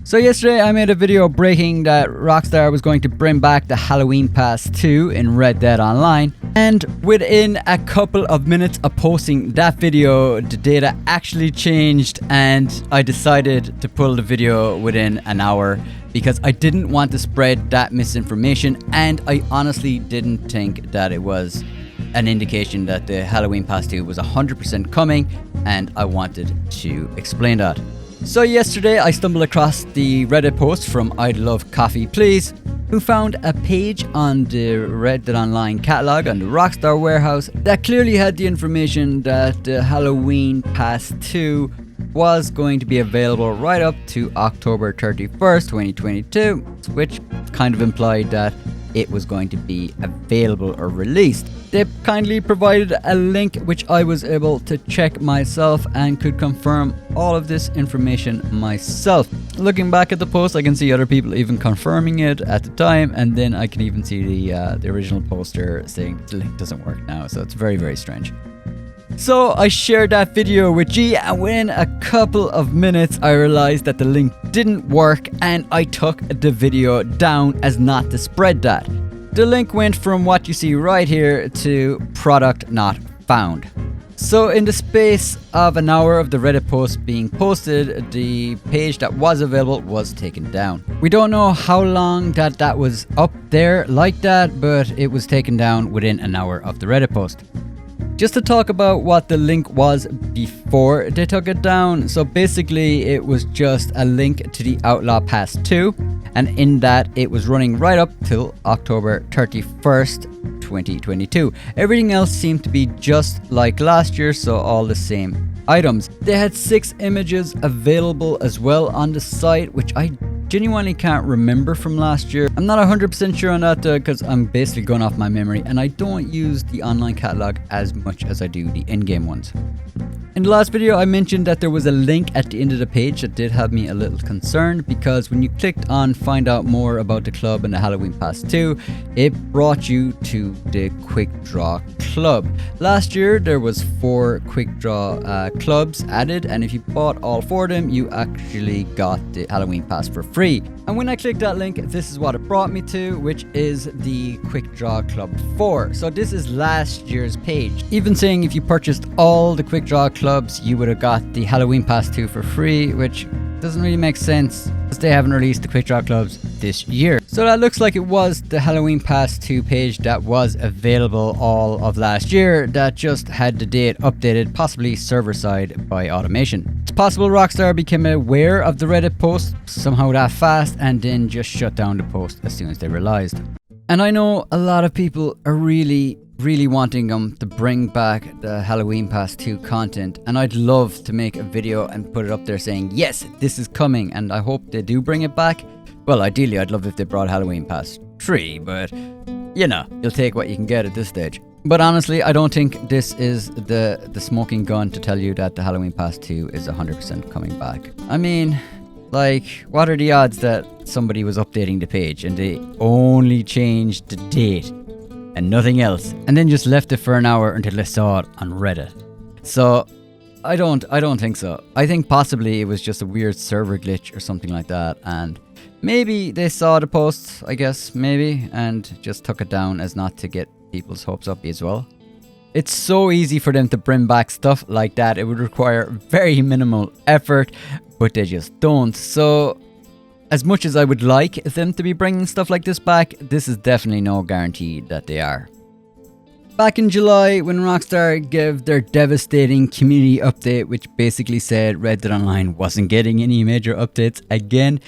So yesterday I made a video breaking that Rockstar was going to bring back the Halloween Pass 2 in Red Dead Online, and within a couple of minutes of posting that video, the data actually changed and I decided to pull the video within an hour because I didn't want to spread that misinformation, and I honestly didn't think that it was an indication that the Halloween Pass 2 was 100% coming, and I wanted to explain that. So yesterday I stumbled across the Reddit post from I'd Love Coffee Please, who found a page on the Red Dead Online catalog on the Rockstar warehouse that clearly had the information that the Halloween Pass 2 was going to be available right up to October 31st, 2022, which kind of implied that it was going to be available or released. They kindly provided a link which I was able to check myself and could confirm all of this information myself. Looking back at the post, I can see other people even confirming it at the time, and then I can even see the original poster saying the link doesn't work now, so it's very, very strange. So I shared that video with G, and within a couple of minutes I realized that the link didn't work, and I took the video down as not to spread that. The link went from what you see right here to product not found. So in the space of an hour of the Reddit post being posted, the page that was available was taken down. We don't know how long that was up there like that, but it was taken down within an hour of the Reddit post. Just to talk about what the link was before they took it down. So basically it was just a link to the Outlaw Pass 2, and in that it was running right up till October 31st, 2022. Everything else seemed to be just like last year, so all the same items. They had 6 images available as well on the site, which I genuinely can't remember from last year. I'm not 100% sure on that because I'm basically going off my memory, and I don't use the online catalog as much as I do the in-game ones. In the last video I mentioned that there was a link at the end of the page that did have me a little concerned, because when you clicked on find out more about the club and the Halloween Pass 2, it brought you to the Quick Draw Club. Last year there was 4 Quick Draw clubs added, and if you bought all 4 of them you actually got the Halloween Pass for free. And when I clicked that link, this is what it brought me to, which is the Quick Draw Club 4. So this is last year's page. Even saying if you purchased all the Quick Draw clubs, you would have got the Halloween Pass 2 for free, which doesn't really make sense because they haven't released the Quick Draw clubs this year. So that looks like it was the Halloween Pass 2 page that was available all of last year that just had the date updated, possibly server side by automation. It's possible Rockstar became aware of the Reddit post somehow that fast and then just shut down the post as soon as they realized. And I know a lot of people are really wanting them to bring back the Halloween Pass 2 content, and I'd love to make a video and put it up there saying yes, this is coming, and I hope they do bring it back. Well, ideally I'd love if they brought Halloween Pass 3, but you know, you'll take what you can get at this stage. But honestly, I don't think this is the smoking gun to tell you that the Halloween Pass 2 is 100% coming back. I mean, like, what are the odds that somebody was updating the page and they only changed the date and nothing else, and then just left it for an hour until they saw it on Reddit? So I don't think so. I think possibly it was just a weird server glitch or something like that, and maybe they saw the post, I guess, maybe, and just took it down as not to get people's hopes up as well. It's so easy for them to bring back stuff like that. It would require very minimal effort, but they just don't. So as much as I would like them to be bringing stuff like this back, this is definitely no guarantee that they are. Back in July, when Rockstar gave their devastating community update, which basically said Red Dead Online wasn't getting any major updates again,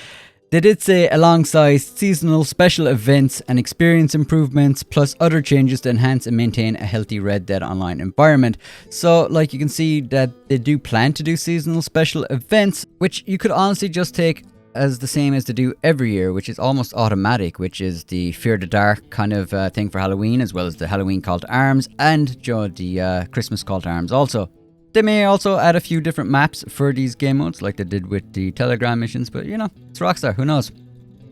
they did say alongside seasonal special events and experience improvements, plus other changes to enhance and maintain a healthy Red Dead Online environment. So like you can see that they do plan to do seasonal special events, which you could honestly just take as the same as they do every year, which is almost automatic, which is the Fear the Dark kind of thing for Halloween, as well as the Halloween Call to Arms and the Christmas Call to Arms also. They may also add a few different maps for these game modes like they did with the Telegram missions, but you know, it's Rockstar, who knows.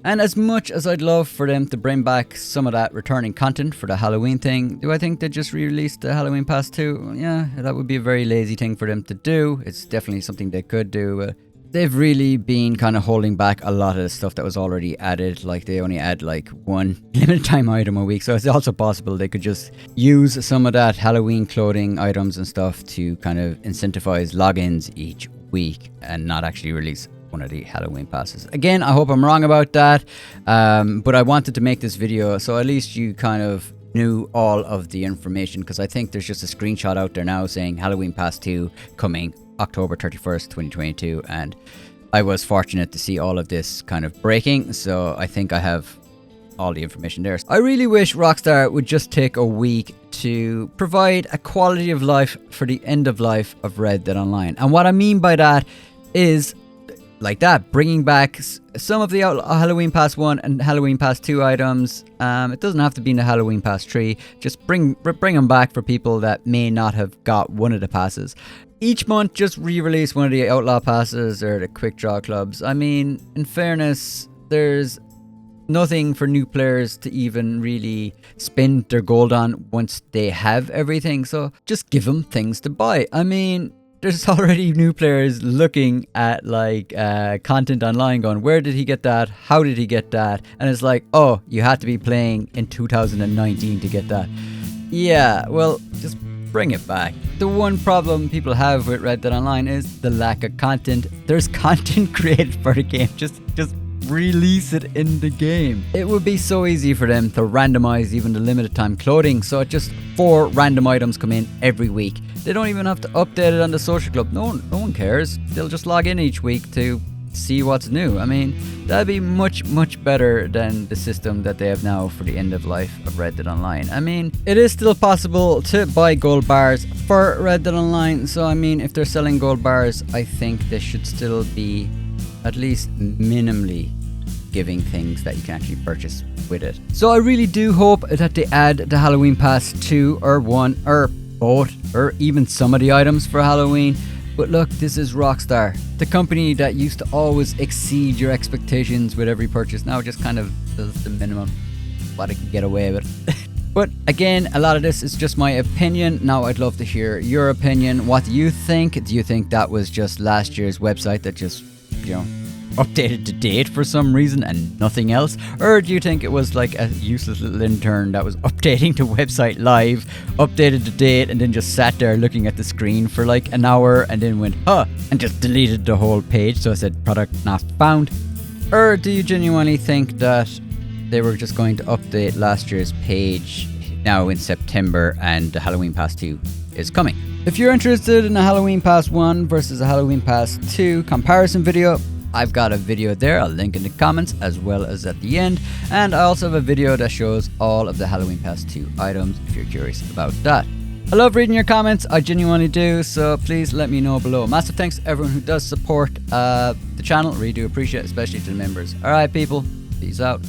And as much as I'd love for them to bring back some of that returning content for the Halloween thing, do I think they just re-released the Halloween Pass 2? Yeah, that would be a very lazy thing for them to do. It's definitely something they could do. they've really been kind of holding back a lot of the stuff that was already added. Like they only add like one limited time item a week, so it's also possible they could just use some of that Halloween clothing items and stuff to kind of incentivize logins each week and not actually release one of the Halloween passes. Again, I hope I'm wrong about that, but I wanted to make this video so at least you kind of knew all of the information, because I think there's just a screenshot out there now saying Halloween Pass 2 coming October 31st, 2022, and I was fortunate to see all of this kind of breaking, so I think I have all the information there. I really wish Rockstar would just take a week to provide a quality of life for the end of life of Red Dead Online. And what I mean by that is like that, bringing back some of the Halloween Pass 1 and Halloween Pass 2 items. It doesn't have to be in the Halloween Pass 3. Just bring them back for people that may not have got one of the passes. Each month, just re-release one of the Outlaw Passes or the Quick Draw Clubs. I mean, in fairness, there's nothing for new players to even really spend their gold on once they have everything. So just give them things to buy. I mean, there's already new players looking at like content online going, where did he get that? How did he get that? And it's like, oh, you had to be playing in 2019 to get that. Yeah, well, just bring it back. The one problem people have with Red Dead Online is the lack of content. There's content created for the game. Just release it in the game. It would be so easy for them to randomize even the limited time clothing, so just 4 random items come in every week. They don't even have to update it on the social club. No one cares. They'll just log in each week to see what's new. I mean, that'd be much better than the system that they have now for the end of life of Red Dead Online. I mean, it is still possible to buy gold bars for Red Dead Online, so I mean, if they're selling gold bars, I think they should still be at least minimally giving things that you can actually purchase with it. So I really do hope that they add the Halloween Pass 2 or 1 or both, or even some of the items for Halloween. But look, this is Rockstar, the company that used to always exceed your expectations with every purchase. Now just kind of does the minimum what it can get away with. But again, a lot of this is just my opinion. Now I'd love to hear your opinion. What do you think? Do you think that was just last year's website that just, you know, updated to date for some reason and nothing else? Or do you think it was like a useless little intern that was updating the website live, updated the date, and then just sat there looking at the screen for like an hour and then went, huh, and just deleted the whole page, so I said product not found? Or do you genuinely think that they were just going to update last year's page now in September and the Halloween Pass 2 is coming? If you're interested in a Halloween Pass 1 versus a Halloween Pass 2 comparison video, I've got a video there, I'll link in the comments as well as at the end, and I also have a video that shows all of the Halloween Pass 2 items if you're curious about that. I love reading your comments, I genuinely do, so please let me know below. Massive thanks to everyone who does support the channel, really do appreciate it, especially to the members. Alright people, peace out.